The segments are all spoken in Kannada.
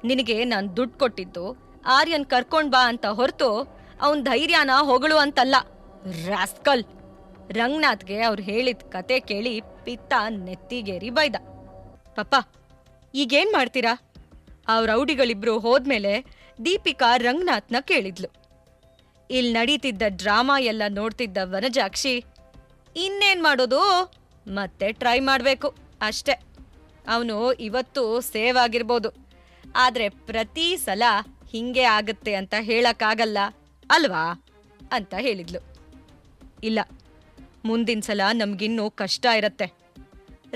ನಿನಗೆ ನಾನ್ ದುಡ್ಡು ಕೊಟ್ಟಿದ್ದು ಆರ್ಯನ್ ಕರ್ಕೊಂಡ್ ಬಾ ಅಂತ ಹೊರತು ಅವನ್ ಧೈರ್ಯನ ಹೊಗಳು ಅಂತಲ್ಲ. ರಾಸ್ಕಲ್! ರಂಗನಾಥ್ಗೆ ಅವ್ರು ಹೇಳಿದ ಕತೆ ಕೇಳಿ ಪಿತ್ತ ನೆತ್ತಿಗೇರಿ ಬೈದ. ಪಪ್ಪ, ಈಗೇನ್ ಮಾಡ್ತೀರಾ? ಆ ರೌಡಿಗಳಿಬ್ರು ಹೋದ್ಮೇಲೆ ದೀಪಿಕಾ ರಂಗನಾಥ್ನ ಕೇಳಿದ್ಲು. ಇಲ್ ನಡೀತಿದ್ದ ಡ್ರಾಮಾ ಎಲ್ಲ ನೋಡ್ತಿದ್ದ ವನಜಾಕ್ಷಿ, ಇನ್ನೇನ್ ಮಾಡೋದು, ಮತ್ತೆ ಟ್ರೈ ಮಾಡ್ಬೇಕು ಅಷ್ಟೆ. ಅವನು ಇವತ್ತು ಸೇವ್ ಆಗಿರ್ಬೋದು, ಆದ್ರೆ ಪ್ರತಿ ಸಲ ಹಿಂಗೆ ಆಗತ್ತೆ ಅಂತ ಹೇಳಕ್ಕಾಗಲ್ಲ ಅಲ್ವಾ ಅಂತ ಹೇಳಿದ್ಲು. ಇಲ್ಲ, ಮುಂದಿನ ಸಲ ನಮ್ಗಿನ್ನೂ ಕಷ್ಟ ಇರತ್ತೆ.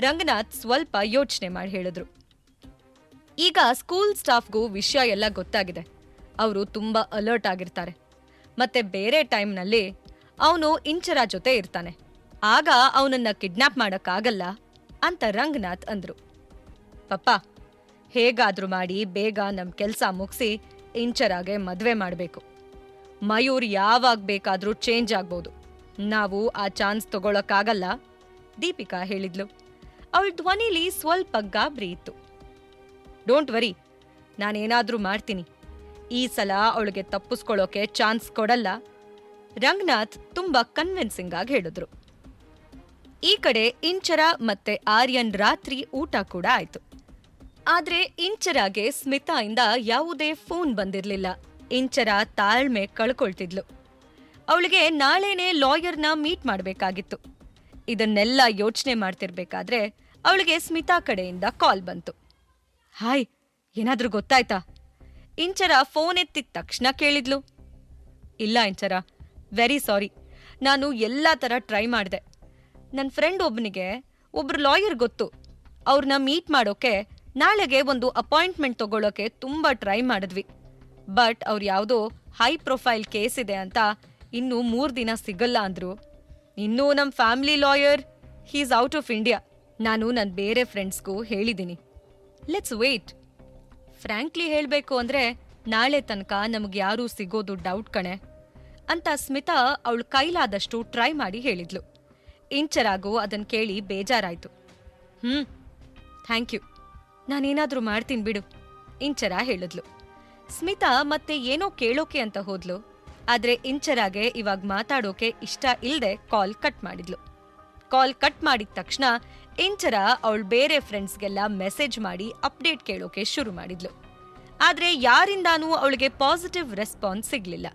ರಂಗನಾಥ್ ಸ್ವಲ್ಪ ಯೋಚನೆ ಮಾಡಿ ಹೇಳಿದ್ರು. ಈಗ ಸ್ಕೂಲ್ ಸ್ಟಾಫ್ಗೂ ವಿಷಯ ಎಲ್ಲ ಗೊತ್ತಾಗಿದೆ. ಅವರು ತುಂಬಾ ಅಲರ್ಟ್ ಆಗಿರ್ತಾರೆ. ಮತ್ತೆ ಬೇರೆ ಟೈಮ್ನಲ್ಲಿ ಅವನು ಇಂಚರ ಜೊತೆ ಇರ್ತಾನೆ. ಆಗ ಅವನನ್ನ ಕಿಡ್ನಾಪ್ ಮಾಡಕ್ಕಾಗಲ್ಲ ಅಂತ ರಂಗನಾಥ್ ಅಂದ್ರು. ಪಪ್ಪ, ಹೇಗಾದ್ರೂ ಮಾಡಿ ಬೇಗ ನಮ್ ಕೆಲ್ಸ ಮುಗಿಸಿ ಇಂಚರಾಗೆ ಮದ್ವೆ ಮಾಡ್ಬೇಕು. ಮಯೂರ್ ಯಾವಾಗ ಬೇಕಾದ್ರೂ ಚೇಂಜ್ ಆಗ್ಬೋದು. ನಾವು ಆ ಚಾನ್ಸ್ ತಗೊಳಕ್ಕಾಗಲ್ಲ, ದೀಪಿಕಾ ಹೇಳಿದ್ಲು. ಅವಳ ಧ್ವನಿಲಿ ಸ್ವಲ್ಪ ಗಾಬರಿ ಇತ್ತು. ಡೋಂಟ್ ವರಿ, ನಾನೇನಾದ್ರೂ ಮಾಡ್ತೀನಿ. ಈ ಸಲ ಅವಳಿಗೆ ತಪ್ಪಿಸ್ಕೊಳ್ಳೋಕೆ ಚಾನ್ಸ್ ಕೊಡಲ್ಲ, ರಂಗನಾಥ್ ತುಂಬಾ ಕನ್ವಿನ್ಸಿಂಗ್ ಆಗಿ ಹೇಳಿದ್ರು. ಈ ಕಡೆ ಇಂಚರ ಮತ್ತೆ ಆರ್ಯನ್ ರಾತ್ರಿ ಊಟ ಕೂಡ ಆಯ್ತು. ಆದ್ರೆ ಇಂಚರಾಗೆ ಸ್ಮಿತಾಯಿಂದ ಯಾವುದೇ ಫೋನ್ ಬಂದಿರ್ಲಿಲ್ಲ. ಇಂಚರ ತಾಳ್ಮೆ ಕಳ್ಕೊಳ್ತಿದ್ಲು. ಅವಳಿಗೆ ನಾಳೆನೇ ಲಾಯರ್ನ ಮೀಟ್ ಮಾಡ್ಬೇಕಾಗಿತ್ತು. ಇದನ್ನೆಲ್ಲ ಯೋಚನೆ ಮಾಡ್ತಿರ್ಬೇಕಾದ್ರೆ ಅವಳಿಗೆ ಸ್ಮಿತಾ ಕಡೆಯಿಂದ ಕಾಲ್ ಬಂತು. ಹಾಯ್, ಏನಾದ್ರೂ ಗೊತ್ತಾಯ್ತಾ? ಇಂಚರ ಫೋನ್ ಎತ್ತಿದ ತಕ್ಷಣ ಕೇಳಿದ್ಲು. ಇಲ್ಲ ಇಂಚರ, ವೆರಿ ಸಾರಿ. ನಾನು ಎಲ್ಲಾ ತರ ಟ್ರೈ ಮಾಡ್ದೆ. ನನ್ನ ಫ್ರೆಂಡ್ ಒಬ್ನಿಗೆ ಒಬ್ರು ಲಾಯರ್ ಗೊತ್ತು. ಅವ್ರನ್ನ ಮೀಟ್ ಮಾಡೋಕೆ ನಾಳೆಗೆ ಒಂದು ಅಪಾಯಿಂಟ್ಮೆಂಟ್ ತಗೊಳ್ಳೋಕೆ ತುಂಬಾ ಟ್ರೈ ಮಾಡಿದ್ವಿ. ಬಟ್ ಅವ್ರು ಯಾವುದೋ ಹೈ ಪ್ರೊಫೈಲ್ ಕೇಸ್ ಇದೆ ಅಂತ ಇನ್ನೂ 3 ದಿನ ಸಿಗಲ್ಲ ಅಂದ್ರು. ಇನ್ನೂ ನಮ್ family lawyer, he's out of India. ನಾನು ನನ್ನ ಬೇರೆ ಫ್ರೆಂಡ್ಸ್ಗೂ ಹೇಳಿದ್ದೀನಿ. Let's wait. ಫ್ರ್ಯಾಂಕ್ಲಿ ಹೇಳ್ಬೇಕು ಅಂದ್ರೆ ನಾಳೆ ತನಕ ನಮ್ಗೆ ಯಾರೂ ಸಿಗೋದು ಡೌಟ್ ಕಣೆ ಅಂತ ಸ್ಮಿತಾ ಅವಳು ಕೈಲಾದಷ್ಟು ಟ್ರೈ ಮಾಡಿ ಹೇಳಿದ್ಲು. ಇಂಚರಾಗೂ ಅದನ್ ಕೇಳಿ ಬೇಜಾರಾಯ್ತು. ಥ್ಯಾಂಕ್ ಯು, ನಾನೇನಾದ್ರೂ ಮಾಡ್ತೀನಿ ಬಿಡು, ಇಂಚರ ಹೇಳಿದ್ಲು. ಸ್ಮಿತಾ ಮತ್ತೆ ಏನೋ ಕೇಳೋಕೆ ಅಂತ ಹೋದ್ಲು. ಆದ್ರೆ ಇಂಚರಾಗೆ ಇವಾಗ ಮಾತಾಡೋಕೆ ಇಷ್ಟ ಇಲ್ದೆ ಕಾಲ್ ಕಟ್ ಮಾಡಿದ್ಲು. ಕಾಲ್ ಕಟ್ ಮಾಡಿದ ತಕ್ಷಣ ಇಂಚರ ಅವಳು ಬೇರೆ ಫ್ರೆಂಡ್ಸ್ಗೆಲ್ಲ ಮೆಸೇಜ್ ಮಾಡಿ ಅಪ್ಡೇಟ್ ಕೇಳೋಕೆ ಶುರು ಮಾಡಿದ್ಲು. ಆದ್ರೆ ಯಾರಿಂದಾನೂ ಅವಳಿಗೆ ಪಾಸಿಟಿವ್ ರೆಸ್ಪಾನ್ಸ್ ಸಿಗ್ಲಿಲ್ಲ.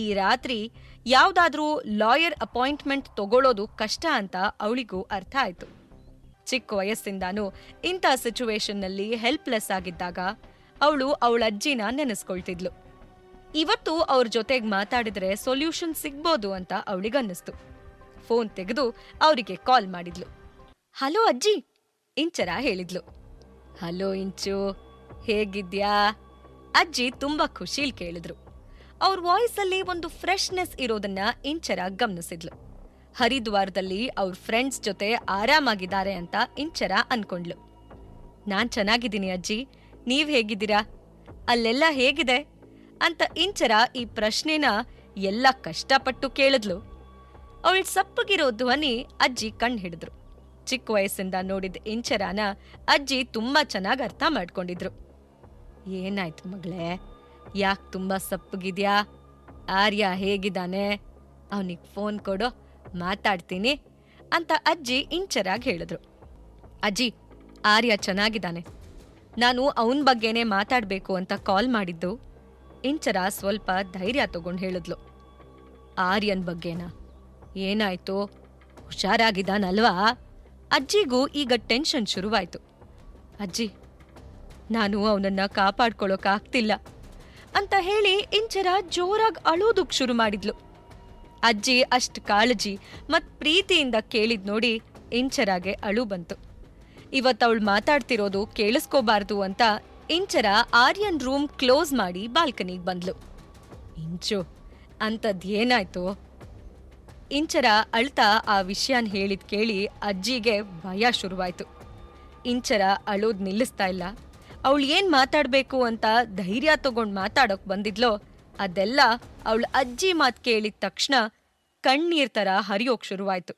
ಈ ರಾತ್ರಿ ಯಾವ್ದಾದ್ರೂ ಲಾಯರ್ ಅಪಾಯಿಂಟ್ಮೆಂಟ್ ತಗೊಳ್ಳೋದು ಕಷ್ಟ ಅಂತ ಅವಳಿಗೂ ಅರ್ಥ ಆಯ್ತು. ಚಿಕ್ಕ ವಯಸ್ಸಿಂದಾನೂ ಇಂಥ ಸಿಚುವೇಶನ್ನಲ್ಲಿ ಹೆಲ್ಪ್ಲೆಸ್ ಆಗಿದ್ದಾಗ ಅವಳು ಅವಳ ಅಜ್ಜಿನ ನೆನೆಸ್ಕೊಳ್ತಿದ್ಲು. ಇವತ್ತು ಅವ್ರ ಜೊತೆಗೆ ಮಾತಾಡಿದ್ರೆ ಸೊಲ್ಯೂಷನ್ ಸಿಗ್ಬೋದು ಅಂತ ಅವಳಿಗನ್ನಿಸ್ತು. ಫೋನ್ ತೆಗೆದು ಅವರಿಗೆ ಕಾಲ್ ಮಾಡಿದ್ಲು. ಹಲೋ ಅಜ್ಜಿ, ಇಂಚರ ಹೇಳಿದ್ಲು. ಹಲೋ ಇಂಚು, ಹೇಗಿದ್ಯಾ? ಅಜ್ಜಿ ತುಂಬಾ ಖುಷಿಲ್ ಕೇಳಿದ್ರು. ಅವ್ರ ವಾಯ್ಸಲ್ಲಿ ಒಂದು ಫ್ರೆಶ್ನೆಸ್ ಇರೋದನ್ನ ಇಂಚರ ಗಮನಿಸಿದ್ಲು. ಹರಿದ್ವಾರದಲ್ಲಿ ಅವ್ರ ಫ್ರೆಂಡ್ಸ್ ಜೊತೆ ಆರಾಮಾಗಿದ್ದಾರೆ ಅಂತ ಇಂಚರ ಅನ್ಕೊಂಡ್ಲು. ನಾನ್ ಚೆನ್ನಾಗಿದ್ದೀನಿ ಅಜ್ಜಿ, ನೀವ್ ಹೇಗಿದ್ದೀರಾ? ಅಲ್ಲೆಲ್ಲ ಹೇಗಿದೆ ಅಂತ ಇಂಚರ ಈ ಪ್ರಶ್ನೆನ ಎಲ್ಲ ಕಷ್ಟಪಟ್ಟು ಕೇಳಿದ್ಲು. ಅವಳ ಸಪ್ಪಗಿರೋ ಧ್ವನಿ ಅಜ್ಜಿ ಕಣ್ ಹಿಡಿದ್ರು. ಚಿಕ್ಕ ವಯಸ್ಸಿಂದ ನೋಡಿದ ಇಂಚರಾನ ಅಜ್ಜಿ ತುಂಬಾ ಚೆನ್ನಾಗಿ ಅರ್ಥ ಮಾಡ್ಕೊಂಡಿದ್ರು. ಏನಾಯ್ತು ಮಗಳೇ, ಯಾಕೆ ತುಂಬಾ ಸಪ್ಪಗಿದ್ಯಾ? ಆರ್ಯ ಹೇಗಿದ್ದಾನೆ? ಅವನಿಗೆ ಫೋನ್ ಕೊಡೋ, ಮಾತಾಡ್ತೀನಿ ಅಂತ ಅಜ್ಜಿ ಇಂಚರಾಗ್ ಹೇಳಿದ್ರು. ಅಜ್ಜಿ, ಆರ್ಯ ಚೆನ್ನಾಗಿದ್ದಾನೆ. ನಾನು ಅವನ ಬಗ್ಗೆನೇ ಮಾತಾಡ್ಬೇಕು ಅಂತ ಕಾಲ್ ಮಾಡಿದ್ದು. ಇಂಚರ ಸ್ವಲ್ಪ ಧೈರ್ಯ ತಗೊಂಡು ಹೇಳಿದ್ಲು. ಆರ್ಯನ್ ಬಗ್ಗೆನಾ? ಏನಾಯ್ತು? ಹುಷಾರಾಗಿದ್ದಾನಲ್ವಾ? ಅಜ್ಜಿಗೂ ಈಗ ಟೆನ್ಷನ್ ಶುರುವಾಯ್ತು. ಅಜ್ಜಿ, ನಾನು ಅವನನ್ನ ಕಾಪಾಡ್ಕೊಳ್ಳೋಕಾಗ್ತಿಲ್ಲ ಅಂತ ಹೇಳಿ ಇಂಚರ ಜೋರಾಗಿ ಅಳೋದಕ್ ಶುರು ಮಾಡಿದ್ಲು. ಅಜ್ಜಿ ಅಷ್ಟ್ ಕಾಳಜಿ ಮತ್ ಪ್ರೀತಿಯಿಂದ ಕೇಳಿದ್ ನೋಡಿ ಇಂಚರಾಗೆ ಅಳು ಬಂತು. ಇವತ್ತವಳು ಮಾತಾಡ್ತಿರೋದು ಕೇಳಿಸ್ಕೋಬಾರ್ದು ಅಂತ ಇಂಚರ ಆರ್ಯನ್ ರೂಮ್ ಕ್ಲೋಸ್ ಮಾಡಿ ಬಾಲ್ಕನಿಗ್ ಬಂದ್ಲು. ಇಂಚು, ಅಂತದ್ದೇನಾಯ್ತು? ಇಂಚರ ಅಳ್ತಾ ಆ ವಿಷಯನ್ ಹೇಳಿದ್ ಕೇಳಿ ಅಜ್ಜಿಗೆ ಭಯ ಶುರುವಾಯ್ತು. ಇಂಚರ ಅಳೋದ್ ನಿಲ್ಲಿಸ್ತಾ ಇಲ್ಲ. ಅವಳು ಏನ್ ಮಾತಾಡ್ಬೇಕು ಅಂತ ಧೈರ್ಯ ತಗೊಂಡ್ ಮಾತಾಡೋಕ್ ಬಂದಿದ್ಲೋ ಅದೆಲ್ಲ ಅವಳ ಅಜ್ಜಿ ಮಾತ್ ಕೇಳಿದ ತಕ್ಷಣ ಕಣ್ಣೀರ್ ತರ ಹರಿಯೋಕ್ ಶುರುವಾಯ್ತು.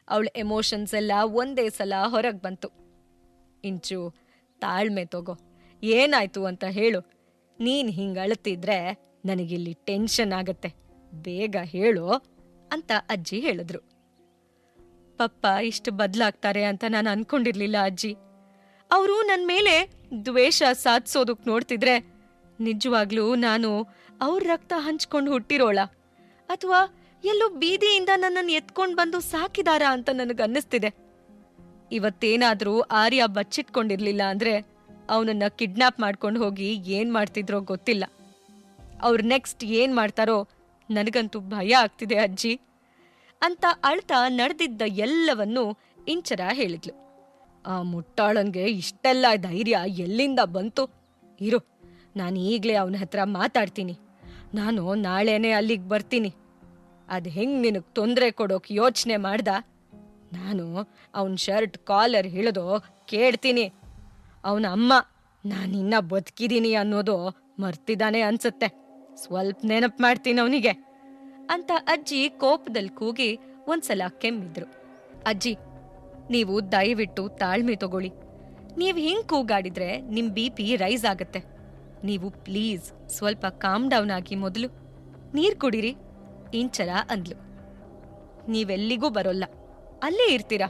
ಅವಳ ಎಮೋಷನ್ಸ್ ಎಲ್ಲ ಒಂದೇ ಸಲ ಹೊರಗ್ ಬಂತು. ಇಂಚು, ತಾಳ್ಮೆ ತಗೋ, ಏನಾಯ್ತು ಅಂತ ಹೇಳು. ನೀನ್ ಹಿಂಗ್ ಅಳ್ತಿದ್ರೆ ನನಗಿಲ್ಲಿ ಟೆನ್ಷನ್ ಆಗತ್ತೆ. ಬೇಗ ಹೇಳು ಅಂತ ಅಜ್ಜಿ ಹೇಳಿದ್ರು. ಪಪ್ಪ ಇಷ್ಟು ಬದ್ಲಾಗ್ತಾರೆ ಅಂತ ನಾನು ಅನ್ಕೊಂಡಿರ್ಲಿಲ್ಲ ಅಜ್ಜಿ. ಅವರು ನನ್ ಮೇಲೆ ದ್ವೇಷ ಸಾಧಿಸೋದಕ್ ನೋಡ್ತಿದ್ರೆ ನಿಜವಾಗ್ಲೂ ನಾನು ಅವ್ರ ರಕ್ತ ಹಂಚ್ಕೊಂಡು ಹುಟ್ಟಿರೋಳ ಅಥವಾ ಎಲ್ಲೋ ಬೀದಿಯಿಂದ ನನ್ನನ್ನು ಎತ್ಕೊಂಡ್ ಬಂದು ಸಾಕಿದಾರಾ ಅಂತ ನನಗನ್ನಿಸ್ತಿದೆ. ಇವತ್ತೇನಾದ್ರೂ ಆರ್ಯ ಬಚ್ಚಿಟ್ಕೊಂಡಿರ್ಲಿಲ್ಲ ಅಂದ್ರೆ ಅವನನ್ನ ಕಿಡ್ನಾಪ್ ಮಾಡ್ಕೊಂಡು ಹೋಗಿ ಏನ್ ಮಾಡ್ತಿದ್ರೋ ಗೊತ್ತಿಲ್ಲ. ಅವ್ರು ನೆಕ್ಸ್ಟ್ ಏನ್ ಮಾಡ್ತಾರೋ ನನಗಂತೂ ಭಯ ಆಗ್ತಿದೆ ಅಜ್ಜಿ ಅಂತ ಅಳ್ತಾ ನಡೆದಿದ್ದ ಎಲ್ಲವನ್ನೂ ಇಂಚರ ಹೇಳಿದ್ಲು. ಆ ಮುಟ್ಟಾಳನ್ಗೆ ಇಷ್ಟೆಲ್ಲ ಧೈರ್ಯ ಎಲ್ಲಿಂದ ಬಂತು? ಇರು, ನಾನು ಈಗ್ಲೇ ಅವನ ಹತ್ರ ಮಾತಾಡ್ತೀನಿ. ನಾನು ನಾಳೆನೇ ಅಲ್ಲಿಗೆ ಬರ್ತೀನಿ. ಅದ್ ಹೆಂಗ್ ನಿನಗ್ ತೊಂದರೆ ಕೊಡೋಕ್ ಯೋಚನೆ ಮಾಡ್ದ? ನಾನು ಅವನ್ ಶರ್ಟ್ ಕಾಲರ್ ಹಿಡಿದು ಕೇಳ್ತೀನಿ. ಅವನ ಅಮ್ಮ ನಾನಿನ್ನ ಬದುಕಿದೀನಿ ಅನ್ನೋದು ಮರ್ತಿದ್ದಾನೆ ಅನ್ಸತ್ತೆ. ಸ್ವಲ್ಪ ನೆನಪು ಮಾಡ್ತೀನಿ ಅವನಿಗೆ ಅಂತ ಅಜ್ಜಿ ಕೋಪದಲ್ಲಿ ಕೂಗಿ ಒಂದ್ಸಲ ಕೆಮ್ಮಿದ್ರು. ಅಜ್ಜಿ, ನೀವು ದಯವಿಟ್ಟು ತಾಳ್ಮೆ ತಗೊಳ್ಳಿ. ನೀವ್ ಹಿಂಗ್ ಕೂಗಾಡಿದ್ರೆ ನಿಮ್ BP ರೈಸ್ ಆಗತ್ತೆ. ನೀವು ಪ್ಲೀಸ್ ಸ್ವಲ್ಪ ಕಾಮ್ ಡೌನ್ ಆಗಿ ಮೊದಲು ನೀರ್ ಕುಡೀರಿ ಇಂಚರ ಅಂದ್ಲು. ನೀವೆಲ್ಲಿಗೂ ಬರೋಲ್ಲ, ಅಲ್ಲೇ ಇರ್ತೀರಾ.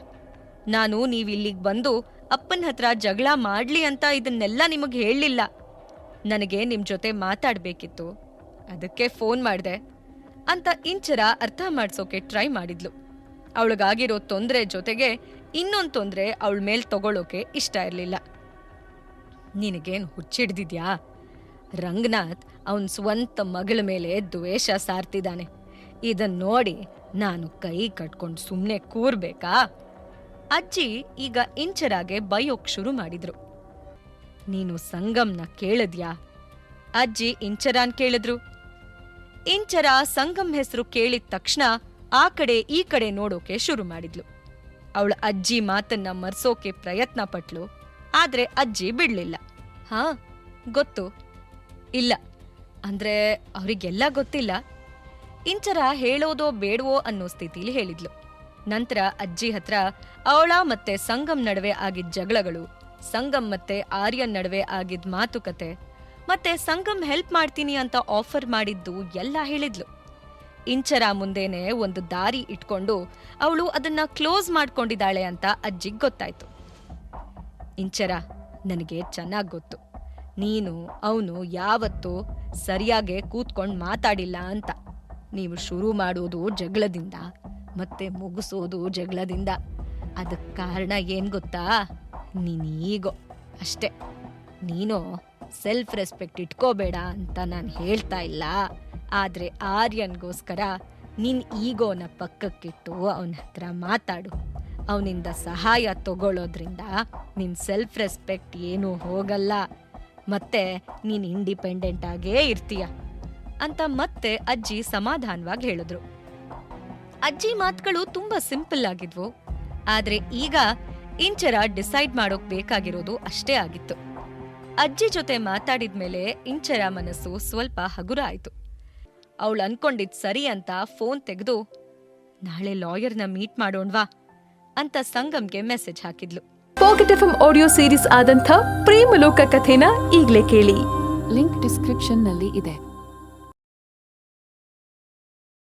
ನಾನು ನೀವಿಲ್ಲಿಗ್ ಬಂದು ಅಪ್ಪನ ಹತ್ರ ಜಗಳ ಮಾಡ್ಲಿ ಅಂತ ಇದನ್ನೆಲ್ಲ ನಿಮಗ್ ಹೇಳಲಿಲ್ಲ. ನನಗೆ ನಿಮ್ ಜೊತೆ ಮಾತಾಡ್ಬೇಕಿತ್ತು, ಅದಕ್ಕೆ ಫೋನ್ ಮಾಡ್ದೆ ಅಂತ ಇಂಚರ ಅರ್ಥ ಮಾಡ್ಸೋಕೆ ಟ್ರೈ ಮಾಡಿದ್ಲು. ಅವಳಿಗಾಗಿರೋ ತೊಂದ್ರೆ ಜೊತೆಗೆ ಇನ್ನೊಂದ್ ತೊಂದ್ರೆ ಅವಳ ಮೇಲ್ ತಗೊಳ್ಳೋಕೆ ಇಷ್ಟ ಇರ್ಲಿಲ್ಲ. ನಿನಗೇನ್ ಹುಚ್ಚಿಡ್ದಿದ್ಯಾ? ರಂಗನಾಥ್ ಅವನ್ ಸ್ವಂತ ಮಗಳ ಮೇಲೆ ದ್ವೇಷ ಸಾರ್ತಿದ್ದಾನೆ. ಇದನ್ ನೋಡಿ ನಾನು ಕೈ ಕಟ್ಕೊಂಡು ಸುಮ್ನೆ ಕೂರ್ಬೇಕಾ? ಅಜ್ಜಿ ಈಗ ಇಂಚರಾಗೆ ಬೈಯೋಕ್ ಶುರು ಮಾಡಿದ್ರು. ನೀನು ಸಂಗಮ್ನ ಕೇಳಿದ್ಯಾ? ಅಜ್ಜಿ ಇಂಚರಾನ್ ಕೇಳಿದ್ರು. ಇಂಚರ ಸಂಗಮ್ ಹೆಸರು ಕೇಳಿದ ತಕ್ಷಣ ಆ ಕಡೆ ಈ ಕಡೆ ನೋಡೋಕೆ ಶುರು ಮಾಡಿದ್ಲು. ಅವಳ ಅಜ್ಜಿ ಮಾತನ್ನ ಮರ್ಸೋಕೆ ಪ್ರಯತ್ನ ಪಟ್ಲು, ಆದ್ರೆ ಅಜ್ಜಿ ಬಿಡ್ಲಿಲ್ಲ. ಹಾ ಗೊತ್ತು. ಇಲ್ಲ ಅಂದ್ರೆ ಅವ್ರಿಗೆಲ್ಲ ಗೊತ್ತಿಲ್ಲ. ಇಂಚರ ಹೇಳೋದೋ ಬೇಡವೋ ಅನ್ನೋ ಸ್ಥಿತಿಲಿ ಹೇಳಿದ್ಲು. ನಂತರ ಅಜ್ಜಿ ಹತ್ರ ಅವಳ ಮತ್ತೆ ಸಂಗಮ್ ನಡುವೆ ಆಗಿದ್ದ ಜಗಳಗಳು, ಸಂಗಮ್ ಮತ್ತೆ ಆರ್ಯನ್ ನಡುವೆ ಆಗಿದ್ದ ಮಾತುಕತೆ, ಮತ್ತೆ ಸಂಗಮ್ ಹೆಲ್ಪ್ ಮಾಡ್ತೀನಿ ಅಂತ ಆಫರ್ ಮಾಡಿದ್ದು ಎಲ್ಲ ಹೇಳಿದ್ಲು. ಇಂಚರ ಮುಂದೆನೆ ಒಂದು ದಾರಿ ಇಟ್ಕೊಂಡು ಅವಳು ಅದನ್ನ ಕ್ಲೋಸ್ ಮಾಡ್ಕೊಂಡಿದ್ದಾಳೆ ಅಂತ ಅಜ್ಜಿಗ್ ಗೊತ್ತಾಯ್ತು. ಇಂಚರ, ನನಗೆ ಚೆನ್ನಾಗ್ ಗೊತ್ತು ನೀನು ಅವನು ಯಾವತ್ತೂ ಸರಿಯಾಗೆ ಕೂತ್ಕೊಂಡ್ ಮಾತಾಡಿಲ್ಲ ಅಂತ. ನೀವು ಶುರು ಮಾಡೋದು ಜಗಳದಿಂದ ಮತ್ತೆ ಮುಗಿಸೋದು ಜಗಳದಿಂದ. ಅದಕ್ಕೆ ಕಾರಣ ಏನ್ ಗೊತ್ತಾ? ನೀನೀಗೋ ಅಷ್ಟೆ. ನೀನು ಸೆಲ್ಫ್ ರೆಸ್ಪೆಕ್ಟ್ ಇಟ್ಕೋಬೇಡ ಅಂತ ನಾನು ಹೇಳ್ತಾ ಇಲ್ಲ, ಆದ್ರೆ ಆರ್ಯನ್ಗೋಸ್ಕರ ನಿನ್ ಈಗೋನ ಪಕ್ಕಕ್ಕಿಟ್ಟು ಅವನ ಹತ್ರ ಮಾತಾಡು. ಅವನಿಂದ ಸಹಾಯ ತಗೊಳ್ಳೋದ್ರಿಂದ ನಿನ್ ಸೆಲ್ಫ್ ರೆಸ್ಪೆಕ್ಟ್ ಏನೂ ಹೋಗಲ್ಲ, ಮತ್ತೆ ನೀನ್ ಇಂಡಿಪೆಂಡೆಂಟ್ ಆಗೇ ಇರ್ತೀಯ ಅಂತ ಮತ್ತೆ ಅಜ್ಜಿ ಸಮಾಧಾನವಾಗಿ ಹೇಳಿದ್ರು. ಅಜ್ಜಿ ಮಾತುಗಳು ತುಂಬಾ ಸಿಂಪಲ್ ಆಗಿದ್ವು, ಆದ್ರೆ ಈಗ ಇಂಚರ ಡಿಸೈಡ್ ಮಾಡೋಕ್ ಬೇಕಾಗಿರೋದು ಅಷ್ಟೇ ಆಗಿತ್ತು. ಅಜ್ಜಿ ಜೊತೆ ಮಾತಾಡಿದ್ಮೇಲೆ ಇಂಚರ ಮನಸ್ಸು ಸ್ವಲ್ಪ ಹಗುರ ಆಯ್ತು. ಅವಳು ಅನ್ಕೊಂಡಿದ್ ಸರಿ ಅಂತ ಫೋನ್ ತೆಗೆದು ನಾಳೆ ಲಾಯರ್ನ ಮೀಟ್ ಮಾಡೋಣ್ವಾ ಅಂತ ಸಂಗಮ್ಗೆ ಮೆಸೇಜ್ ಹಾಕಿದ್ಲು. ಪಾಕೆಟ್ ಎಫ್ಎಂ ಆಡಿಯೋ ಸೀರೀಸ್ ಆದಂಥ ಪ್ರೇಮಲೋಕ ಕಥೆನ ಈಗ್ಲೇ ಕೇಳಿ. ಲಿಂಕ್ ಡಿಸ್ಕ್ರಿಪ್ಷನ್ ನಲ್ಲಿ ಇದೆ.